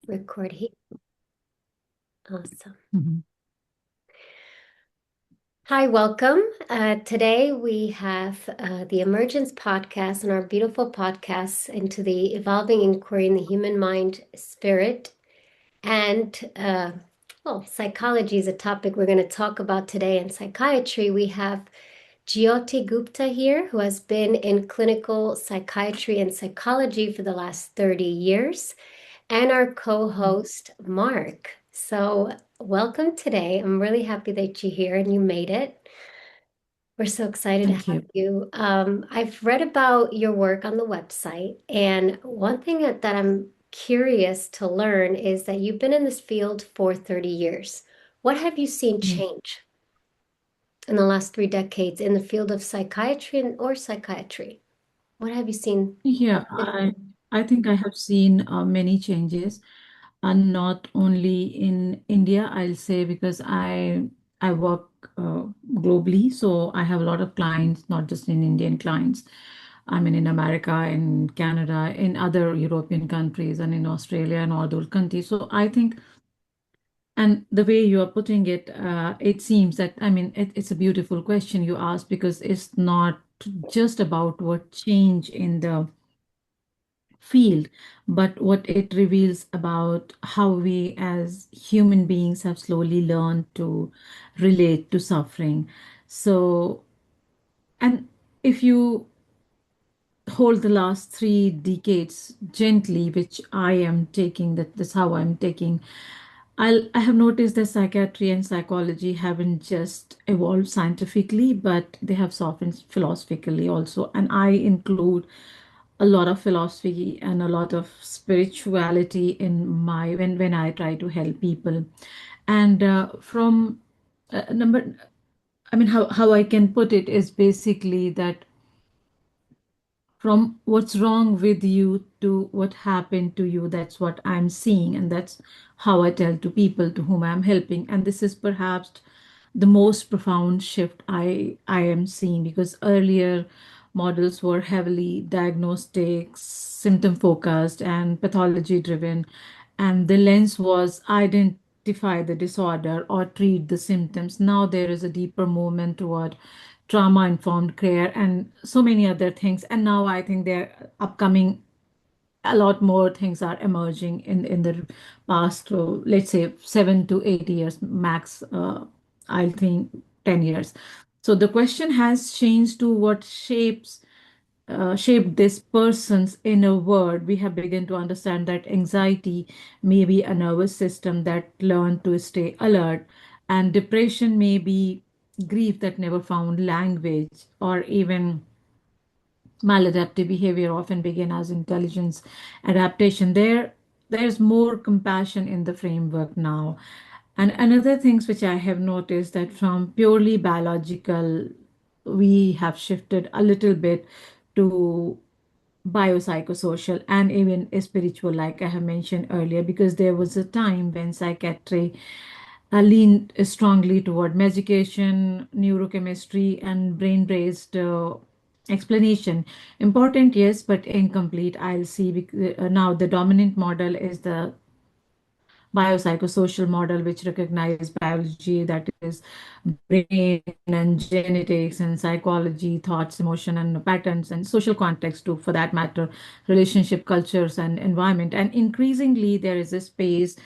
Record here. Awesome. Mhm. Hi, welcome. Today we have the Emergence Podcast and our beautiful podcasts into the evolving inquiry in the human mind, spirit, and psychology is a topic we're going to talk about today. In psychiatry, we have Jyoti Gupta here, who has been in clinical psychiatry and psychology for the last 30 years, and our co-host, Mark. So, welcome today. I'm really happy that you're here and you made it. We're so excited to Thank have you. you. I've read about your work on the website, and one thing that I'm curious to learn is that you've been in this field for 30 years. What have you seen Yeah, change in the last 3 decades in the field of psychiatry or psychiatry? What have you seen? yeah, I think I have seen many changes, and not only in India, I'll say, because I work globally, so I have a lot of clients, not just in Indian clients. I mean, in America, in Canada, in other European countries, and in Australia, and all those countries. So I think, and the way you are putting it, it seems that, I mean, it's a beautiful question you asked, because it's not just about what change in the field, but what it reveals about how we as human beings have slowly learned to relate to suffering. So, and if you hold the last 3 decades gently, which I am taking, that's how I'm taking, I have noticed that psychiatry and psychology haven't just evolved scientifically, but they have softened philosophically also. And I include a lot of philosophy and a lot of spirituality in my when I try to help people. And from number, I mean, how I can put it is basically that from what's wrong with you to what happened to you, that's what I'm seeing, and that's how I tell to people to whom I'm helping. And this is perhaps the most profound shift I am seeing, because earlier models were heavily diagnostic, symptom focused, and pathology driven, and the lens was identify the disorder or treat the symptoms. Now there is a deeper movement toward trauma informed care and so many other things. And now I think they're upcoming, a lot more things are emerging in the past, let's say 7 to 8 years max. I think 10 years. So the question has changed to what shaped this person's inner world. We have begun to understand that anxiety may be a nervous system that learned to stay alert, and depression may be grief that never found language, or even maladaptive behavior often begin as intelligence adaptation. There's more compassion in the framework now. And another things which I have noticed, that from purely biological, we have shifted a little bit to biopsychosocial and even spiritual, like I have mentioned earlier, because there was a time when psychiatry leaned strongly toward medication, neurochemistry, and brain-based explanation. Important, yes, but incomplete. I'll see. Now the dominant model is the biopsychosocial model, which recognizes biology, that is brain and genetics and psychology, thoughts, emotion, and patterns, and social context too, for that matter, relationship, cultures, and environment. And increasingly, there is a space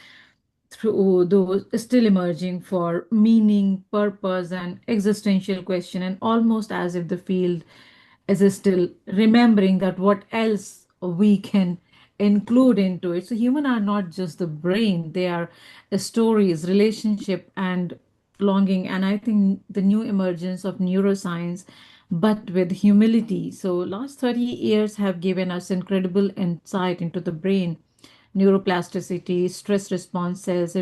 through those still emerging for meaning, purpose, and existential question, and almost as if the field is still remembering that what else we can include into it. So human are not just the brain, they are stories, relationship, and longing. And I think the new emergence of neuroscience, but with humility. So last 30 years have given us incredible insight into the brain, neuroplasticity, stress responses,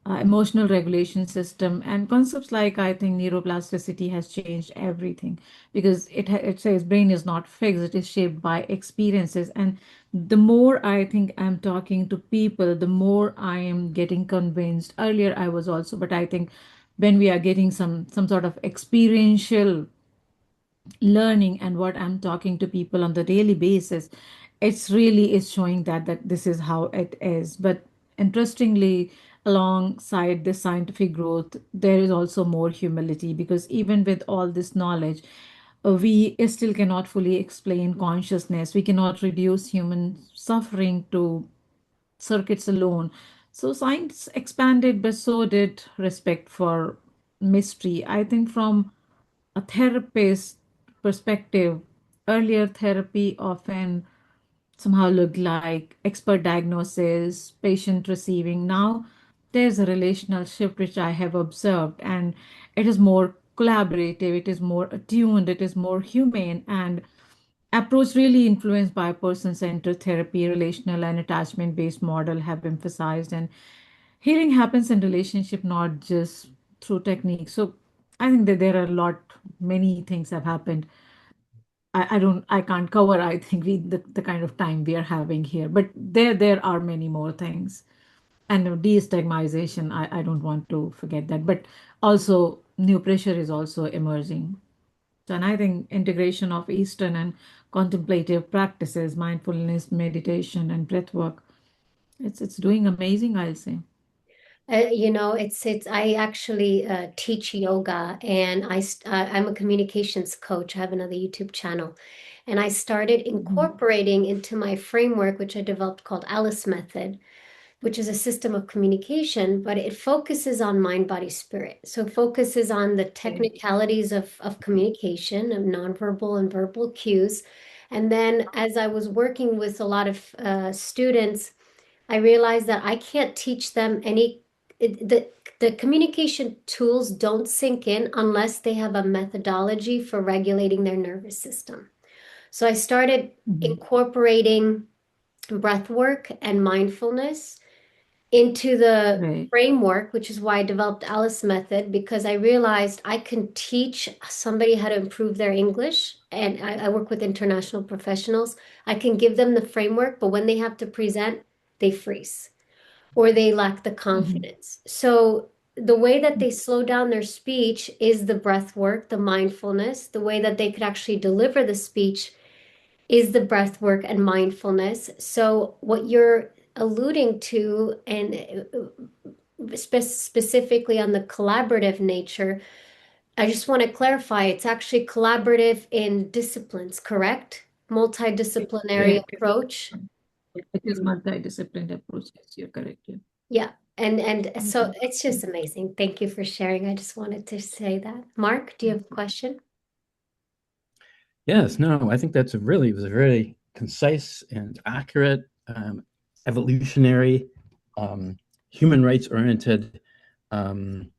emotional regulation system, and concepts like, I think neuroplasticity has changed everything, because it says brain is not fixed, it is shaped by experiences. And the more I think I'm talking to people, the more I am getting convinced. Earlier I was also, but I think when we are getting some sort of experiential learning, and what I'm talking to people on the daily basis, it's really is showing that this is how it is. But interestingly, alongside the scientific growth, there is also more humility because even with all this knowledge, we still cannot fully explain consciousness. We cannot reduce human suffering to circuits alone. So science expanded, but so did respect for mystery. I think from a therapist perspective, earlier therapy often somehow looked like expert diagnosis, patient receiving. Now there's a relational shift which I have observed, and it is more collaborative, it is more attuned, it is more humane, and approach really influenced by person-centered therapy, relational and attachment-based model have emphasized, and healing happens in relationship, not just through technique. So I think that there are a lot, many things have happened. I can't cover, I think, the kind of time we are having here, but there are many more things. And de-stigmatization, I don't want to forget that, but also new pressure is also emerging. And I think integration of Eastern and contemplative practices, mindfulness, meditation, and breathwork, it's doing amazing, I'll say. It's I actually teach yoga, and I'm a communications coach. I have another YouTube channel, and I started Mhm. incorporating into my framework, which I developed called Alice Method, which is a system of communication, but it focuses on mind, body, spirit. So it focuses on the Okay. technicalities of communication, of nonverbal and verbal cues. And then as I was working with a lot of students, I realized that I can't teach them the communication tools don't sink in unless they have a methodology for regulating their nervous system. So I started Mhm. incorporating breath work and mindfulness into the Right. framework, which is why I developed Alice Method, because I realized I can teach somebody how to improve their English. And I work with international professionals. I can give them the framework, but when they have to present, they freeze or they lack the Mhm. confidence. So the way that they slow down their speech is the breath work, the mindfulness. The way that they could actually deliver the speech is the breath work and mindfulness. So what you're alluding to, and specifically on the collaborative nature, I just want to clarify it's actually collaborative in disciplines, correct? Multidisciplinary Correct. approach. It is multidisciplinary approach. Yes, you're correct. Yeah. Yeah. And so Okay. it's just amazing. Thank you for sharing. I just wanted to say that. Mark, do you have a question? Yes, no, I think that's it was a very concise and accurate, evolutionary, um, human rights oriented um,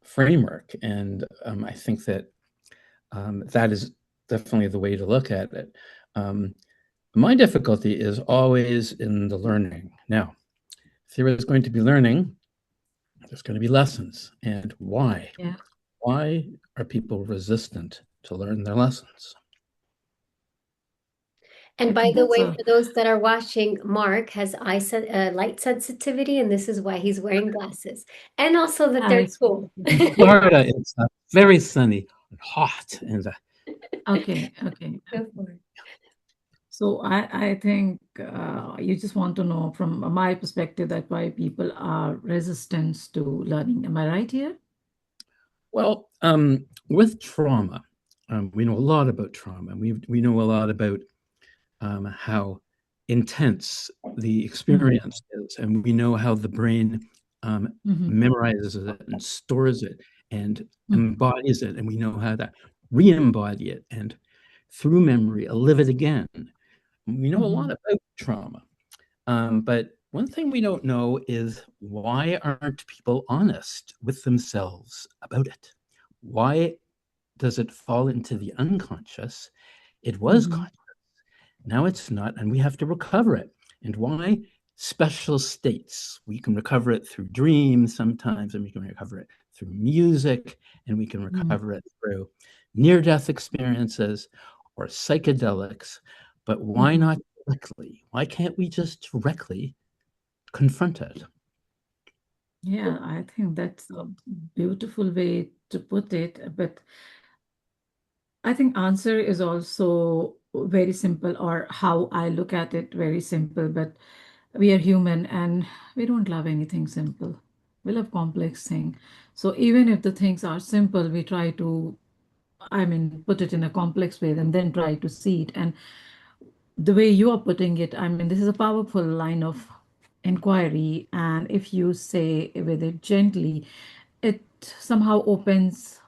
framework. And I think that that is definitely the way to look at it. Um, my difficulty is always in the learning. Now, if there is going to be learning, there's going to be lessons. And why? Yeah. Why are people resistant to learn their lessons? And I by think the that's way, a for those that are watching, Mark has light sensitivity, and this is why he's wearing glasses. And also that they're I see. cool. In Florida, it's very sunny and hot, and Okay, okay. Go for it. So I think you just want to know from my perspective that why people are resistant to learning. Am I right here? well, with trauma, we know a lot about trauma. We know a lot about how intense the Mhm. experience is, and we know how the brain um, Mhm. memorizes it and stores it and Mhm. embodies it, and we know how to re-embody it and through memory live it again. We know a lot Mhm. about trauma. But one thing we don't know is why aren't people honest with themselves about it? Why does it fall into the unconscious? It was Mhm. conscious, now it's not, and we have to recover it. And why? Special states. We can recover it through dreams sometimes, and we can recover it through music, and we can Mhm. recover it through near death experiences or psychedelics. But why Mhm. not directly? Why can't we just directly confront it? Yeah, I think that's a beautiful way to put it. But I think answer is also very simple, or how I look at it, very simple. But we are human and we don't love anything simple. We love complex thing. So even if the things are simple, we try to, I mean, put it in a complex way and then try to see it. And the way you are putting it, I mean, this is a powerful line of inquiry. And if you say with it gently, it somehow opens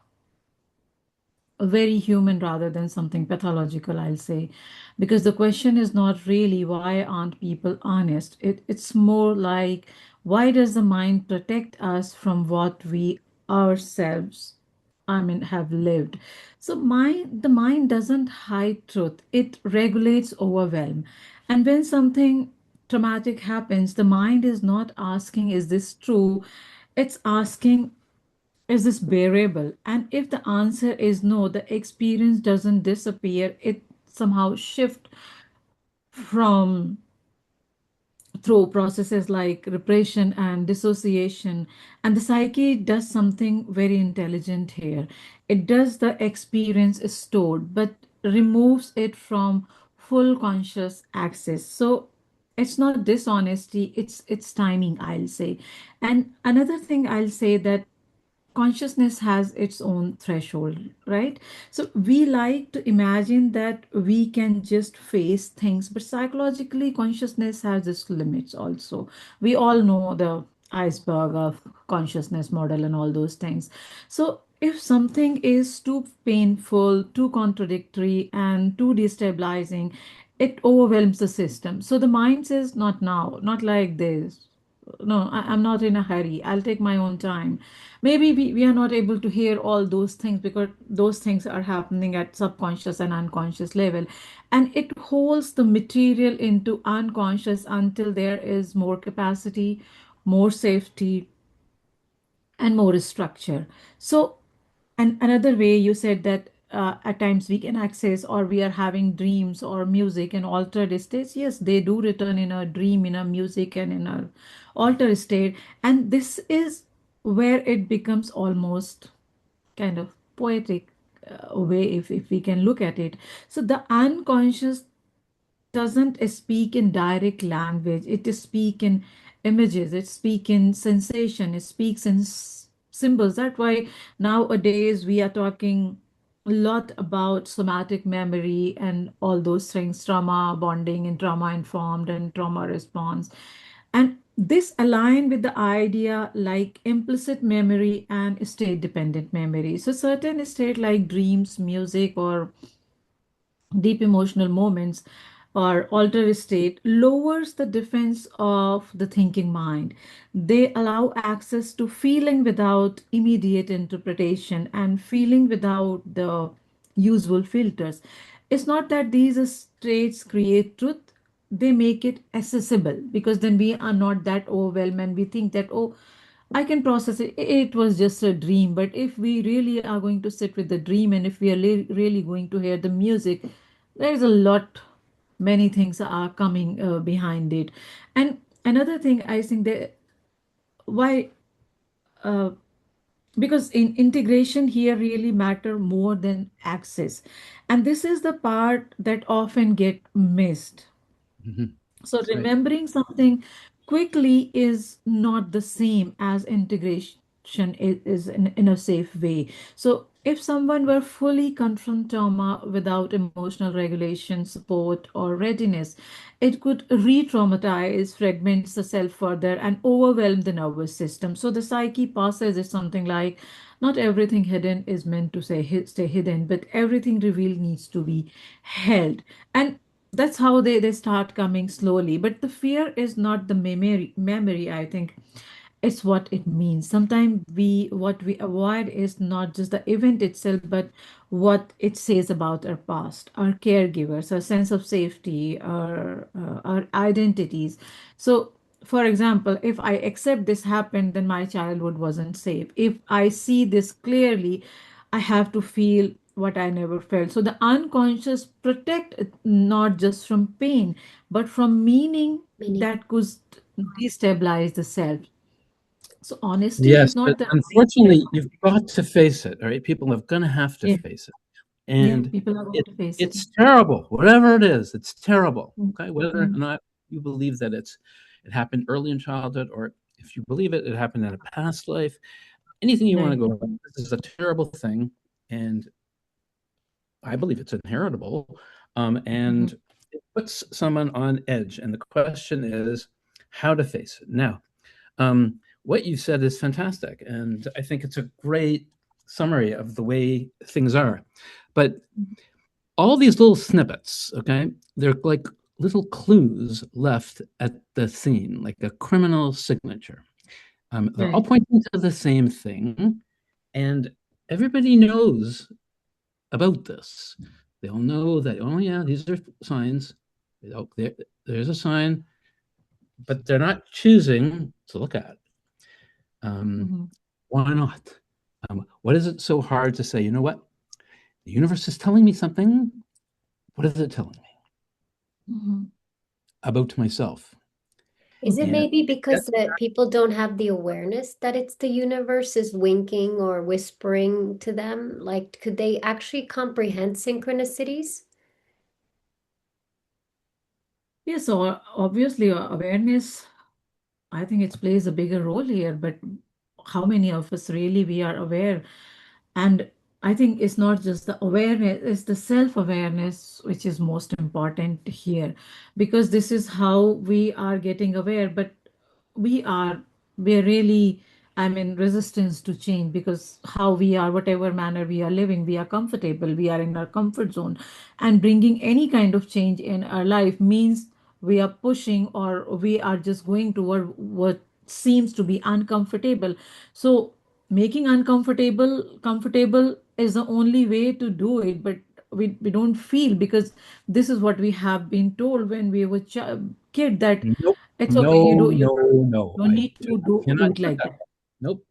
very human rather than something pathological, I'll say. Because the question is not really why aren't people honest? It's more like why does the mind protect us from what we ourselves, I mean, have lived? So the mind doesn't hide truth, it regulates overwhelm. And when something traumatic happens, the mind is not asking, is this true? It's asking, is this bearable? And if the answer is no, the experience doesn't disappear, it somehow shift from through processes like repression and dissociation. And the psyche does something very intelligent here. It does the experience is stored, but removes it from full conscious access. So it's not dishonesty, it's timing, I'll say. And another thing I'll say that consciousness has its own threshold, right? So we like to imagine that we can just face things, but psychologically, consciousness has its limits also. We all know the iceberg of consciousness model and all those things. So if something is too painful, too contradictory, and too destabilizing, it overwhelms the system. So the mind says, not now, not like this. No, I'm not in a hurry. I'll take my own time. Maybe we are not able to hear all those things because those things are happening at subconscious and unconscious level. And it holds the material into unconscious until there is more capacity, more safety, and more structure. So, and another way you said that at times we can access or we are having dreams or music in altered states. Yes, they do return in a dream, in a music, and in a altered state. And this is where it becomes almost kind of poetic way, if we can look at it. So the unconscious doesn't speak in direct language. It speak in images, it speak in sensation, it speaks in symbols. That's why nowadays we are talking a lot about somatic memory and all those things, trauma bonding and trauma informed and trauma response. And this align with the idea like implicit memory and state dependent memory. So certain state like dreams, music, or deep emotional moments or altered state lowers the defense of the thinking mind. They allow access to feeling without immediate interpretation and feeling without the usual filters. It's not that these states create truth, they make it accessible because then we are not that overwhelmed and we think that, oh, I can process it. It was just a dream. But if we really are going to sit with the dream and if we are really going to hear the music, there's a lot, many things are coming behind it. And another thing I think that why, uh, because in integration here really matter more than access. And this is the part that often get missed. Mhm. So Right. remembering something quickly is not the same as integration is in a safe way. So if someone were fully confront trauma without emotional regulation, support, or readiness, it could re-traumatize, fragments the self further, and overwhelm the nervous system. So the psyche passes is something like not everything hidden is meant to stay hidden, but everything revealed needs to be held. And that's how they start coming slowly. But the fear is not the memory, I think. It's what it means. Sometimes what we avoid is not just the event itself, but what it says about our past, our caregivers, our sense of safety, our identities. So for example, if I accept this happened, then my childhood wasn't safe. If I see this clearly, I have to feel what I never felt. So the unconscious protect not just from pain, but from meaning Meaning. that could destabilize the self. So honesty is Yes, but not the unfortunately, you've got to face it. All right, people are going to have to yeah, face it, yeah, and people are going it to face it. it's terrible. Whatever it is, it's terrible. Okay, whether or Mhm. not you believe that it's it happened early in childhood, or if you believe it, it happened in a past life. Anything you want to Right. go, this is a terrible thing, and I believe it's inheritable, and it puts someone on edge. And the question is how to face it. Now, what you said is fantastic, and I think it's a great summary of the way things are. But all these little snippets, okay, they're like little clues left at the scene, like a criminal signature. They're all Right. pointing to the same thing, and everybody knows about this. They all know that, oh yeah, these are signs. Oh, there's a sign, but they're not choosing to look at. Why not? What is it so hard to say, you know what? The universe is telling me something. What is it telling me about myself? Is it And maybe because that people don't have the awareness that it's the universe is winking or whispering to them? Like, could they actually comprehend synchronicities? Yeah, so obviously awareness, I think it plays a bigger role here, but how many of us really we are aware? And I think it's not just the awareness, it's the self-awareness which is most important here, because this is how we are getting aware, but we are we're really, I mean, resistance to change, because how we are, whatever manner we are living, we are comfortable, we are in our comfort zone, and bringing any kind of change in our life means we are pushing, or we are just going toward what seems to be uncomfortable. So making uncomfortable comfortable is the only way to do it, but we don't feel, because this is what we have been told when we were kid, that nope, it's okay, no, you no, no. don't need to do Cannot it do like that. that. Nope.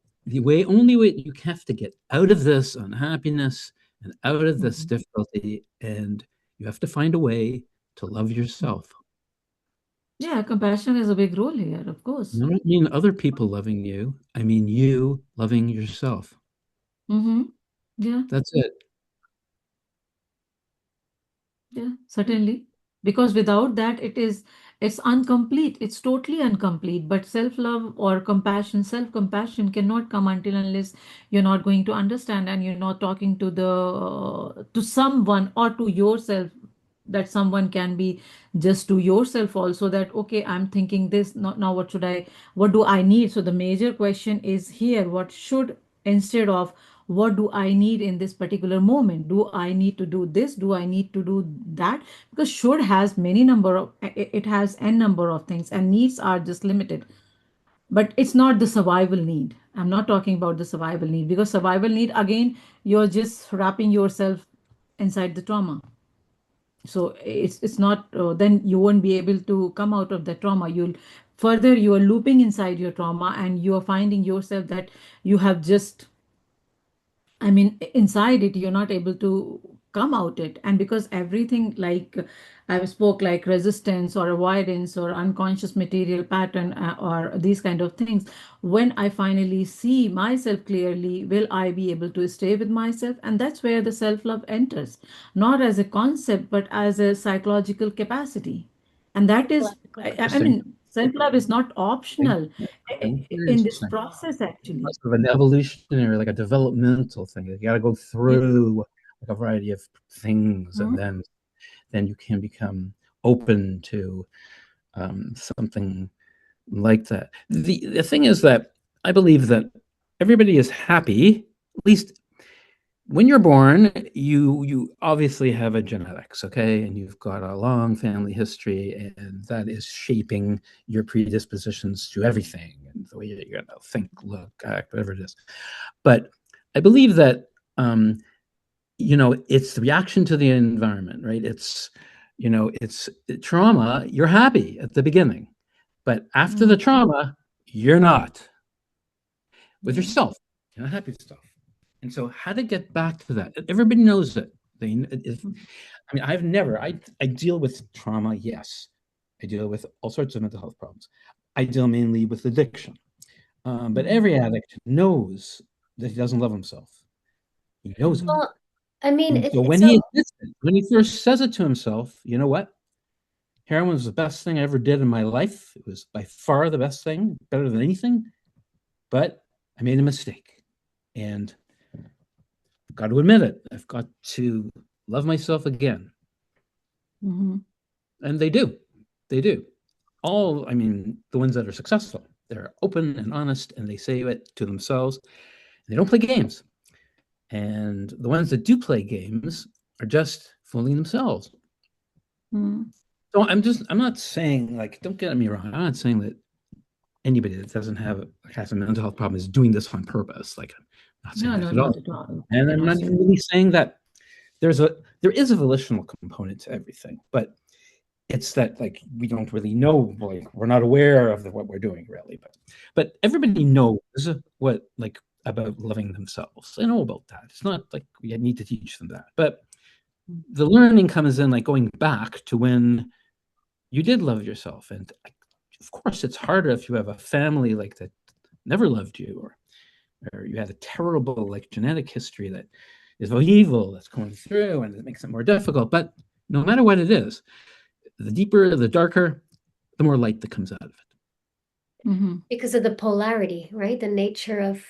Only way you have to get out of this unhappiness and out of this Mhm. difficulty, and you have to find a way to love yourself. Yeah, compassion is a big role here, of course. I don't mean other people loving you. I mean you loving yourself. Mm-hmm. Yeah. That's it. Yeah, certainly. Because without that, it's incomplete. It's totally incomplete. But self-love or compassion, self-compassion cannot come until unless you're not going to understand, and you're not talking to the to someone or to yourself. That someone can be just to yourself also, that okay, I'm thinking this, now what do I need? So the major question is here, what should, instead of what do I need in this particular moment? Do I need to do this? Do I need to do that? Because should has many number of, it has n number of things, and needs are just limited. But it's not the survival need. I'm not talking about the survival need, because survival need, again, you're just wrapping yourself inside the trauma. So it's not, then you won't be able to come out of the trauma. You'll further, you are looping inside your trauma, and you are finding yourself that you have just, I mean, inside it, you're not able to come out it. And because everything, like I spoke, like resistance or avoidance or unconscious material pattern, or these kind of things, when I finally see myself clearly, will I be able to stay with myself? And that's where the self-love enters, not as a concept, but as a psychological capacity. And that is, Exactly. I Interesting. mean, self-love is not optional Very in this interesting. process, actually. Sort of an evolutionary, like a developmental thing. You got to go Yeah. through like a variety of things, and Mhm. then you can become open to something like that. The thing is that I believe that everybody is happy, at least when you're born. You obviously have a genetics, okay, and you've got a long family history, and that is shaping your predispositions to everything and the way you're going to think, look, act, whatever it is. But I believe that it's the reaction to the environment, right? It's trauma. You're happy at the beginning, but after the Mhm. trauma, you're not with Yeah. yourself. You're not happy with stuff. And so, how to get back to that? Everybody knows it. I mean, I deal with trauma. Yes, I deal with all sorts of mental health problems. I deal mainly with addiction. But Mhm. every addict knows that he doesn't love himself. He knows it. Mhm. Well, I mean, And so when he so admits it, when he first says it to himself, you know what? Heroin was the best thing I ever did in my life. It was by far the best thing, better than anything. But I made a mistake. And I've got to admit it. I've got to love myself again. Mm-hmm. And they do. They do. I mean, the ones that are successful, they're open and honest, and they say it to themselves. They don't play games. And the ones that do play games are just fooling themselves. Mm-hmm. So I'm not saying, like, don't get me wrong. I'm not saying that anybody that doesn't have has a mental health problem is doing this on purpose. Like, I'm not saying No, that no, at all. not at all. And I'm Not not so. even really saying that there is a volitional component to everything, but it's that, like, we don't really know, like, we're not aware of what we're doing really, but everybody knows what, like, about loving themselves. They know about that. It's not like we need to teach them that, but the learning comes in, like, going back to when you did love yourself. And of course it's harder if you have a family like that never loved you, or you had a terrible, like, genetic history that is evil that's going through, and it makes it more difficult. But no matter what it is, the deeper, the darker, the more light that comes out of it. Mm-hmm. Because of the polarity, right? The nature of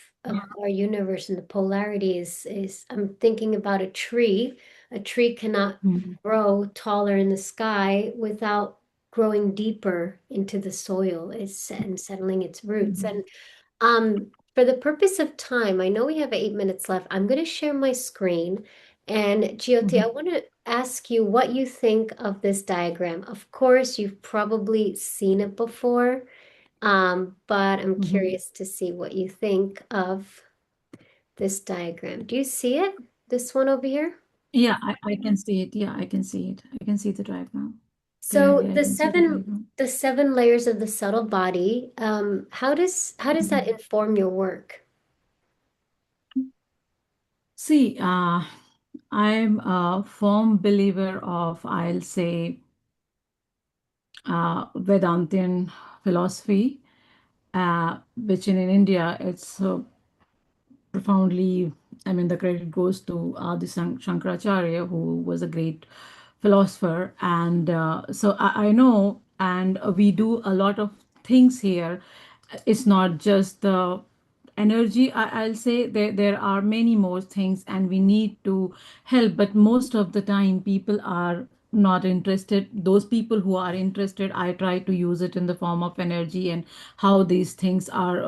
our universe, and the polarity is I'm thinking about a tree. A tree cannot Mm-hmm. grow taller in the sky without growing deeper into the soil and settling its roots. Mm-hmm. And for the purpose of time, I know we have 8 minutes left. I'm going to share my screen. And Jyoti, Mm-hmm. I want to ask you what you think of this diagram. Of course, you've probably seen it before. But I'm Mm-hmm. curious to see what you think of this diagram. Do you see it? This one over here? Yeah, I can see it. Yeah, I can see it. I can see the diagram. So Clearly, I can see the diagram. the seven layers of the subtle body, how does that Mm-hmm. inform your work? See, I'm a firm believer of, I'll say, Vedantian philosophy, which in India it's profoundly, I mean, the credit goes to Adi Shankaracharya, who was a great philosopher. And so I know, and we do a lot of things here. It's not just the energy. I'll say there are many more things, and we need to help. But most of the time, people are not interested. Those people who are interested, I try to use it in the form of energy, and how these things are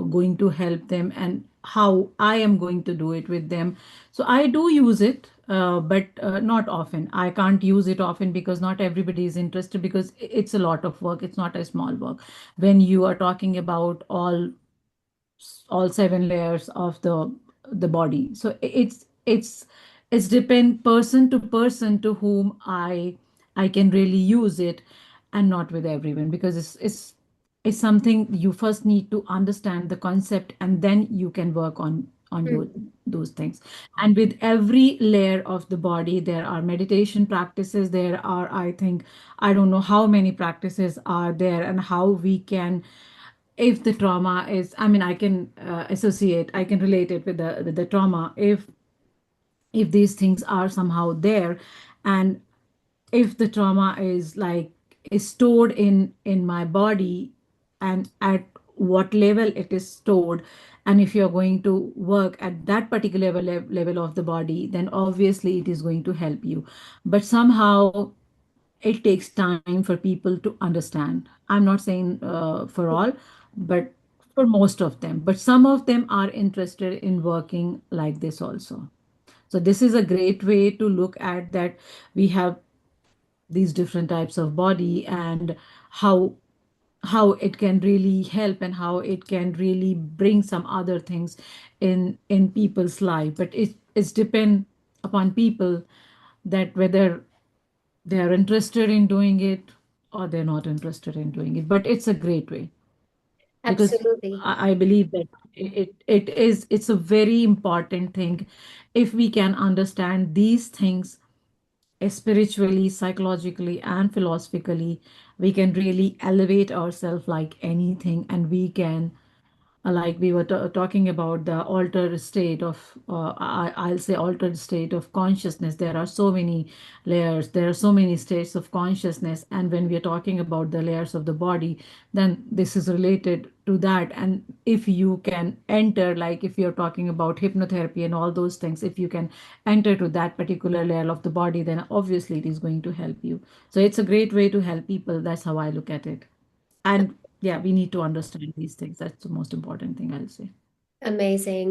going to help them, and how I am going to do it with them. So I do use it, but not often. I can't use it often because not everybody is interested, because it's a lot of work. It's not a small work. When you are talking about all seven layers of the body, so it's depend person to person to whom I can really use it, and not with everyone, because it's something you first need to understand the concept, and then you can work on your Mhm. those things. And with every layer of the body, there are meditation practices. There are, I think, I don't know how many practices are there, and how we can, if the trauma is, I mean, I can associate, I can relate it with the trauma. If these things are somehow there, and if the trauma is like is stored in my body, and at what level it is stored, and if you're going to work at that particular level of the body, then obviously it is going to help you. But somehow it takes time for people to understand. I'm not saying for all, but for most of them. But some of them are interested in working like this also. So this is a great way to look at that. We have these different types of body, and how how it can really help, and how it can really bring some other things in people's life. But it's depend upon people, that whether they are interested in doing it, or they're not interested in doing it. But it's a great way, because Absolutely. I believe that it's a very important thing. If we can understand these things, spiritually, psychologically, and philosophically, we can really elevate ourselves like anything, and we can like we were talking about the altered state of, I'll say altered state of consciousness. There are so many layers, there are so many states of consciousness. And when we are talking about the layers of the body, then this is related to that. And if you can enter, like if you're talking about hypnotherapy and all those things, if you can enter to that particular layer of the body, then obviously it is going to help you. So it's a great way to help people. That's how I look at it. And yeah, we need to understand these things. That's the most important thing I'll say. Amazing.